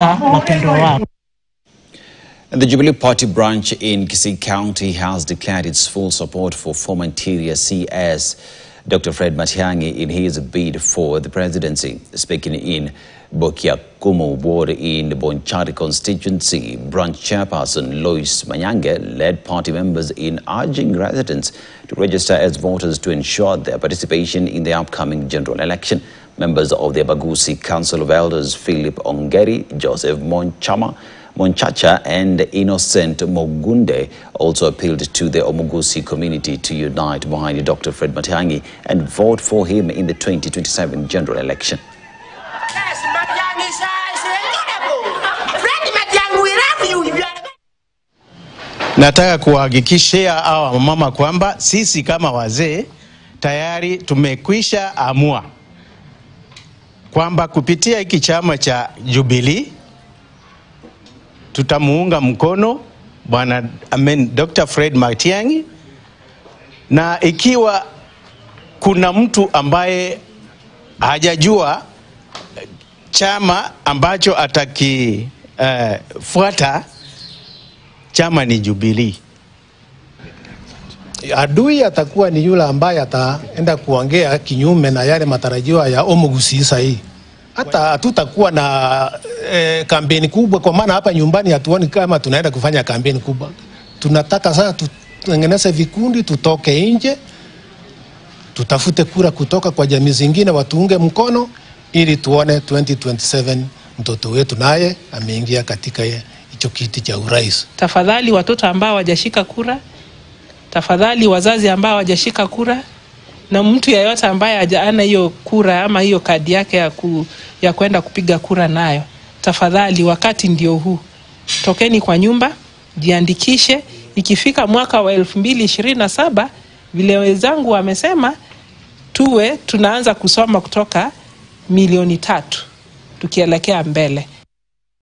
The Jubilee Party branch in Kisii County has declared its full support for former Interior CS Dr. Fred Matiang'i in his bid for the presidency. Speaking in Bokiakumu ward in the Bonchari constituency, branch chairperson Lois Manyange led party members in urging residents to register as voters to ensure their participation in the upcoming general election. Members of the Abagusi Council of Elders, Philip Ongeri, Joseph Monchacha and Innocent Mogunde, also appealed to the Omugusi community to unite behind Dr. Fred Matiang'i and vote for him in the 2027 general election. Nataka kuhakikishia hawa mama kwamba sisi kama wazee tayari tumekwisha amua kwamba kupitia hiki chama cha Jubilee tutamuunga mkono bwana Dr. Fred Matiang'i, na ikiwa kuna mtu ambaye hajajua chama ambacho atakifuata, chama ni Jubilee. Adui atakuwa ni yule ambaye ataenda kuongea kinyume na yale matarajio ya Omugusi sahi. Hata hatutakuwa na kampeni kubwa, kwa maana hapa nyumbani hatuoni kama tunaenda kufanya kampeni kubwa. Tunataka sasa tutengeneze vikundi, tutoke nje, tutafute kura kutoka kwa jamii zingine watuunge mkono ili tuone 2027 mtoto wetu naye ameingia katika hicho kiti cha urais. Tafadhali watoto ambao hawajashika kura, tafadhali wazazi ambao hawajashika kura, na mtu yeyote ambaye hajaana hiyo kura ama hiyo kadi yake ya kwenda kupiga kura nayo, tafadhali wakati ndio huu. Tokeni kwa nyumba, jiandikishe. Ikifika mwaka wa 2027 vile wenzangu wamesema, tunaanza kusoma kutoka milioni 3 tukielekea mbele.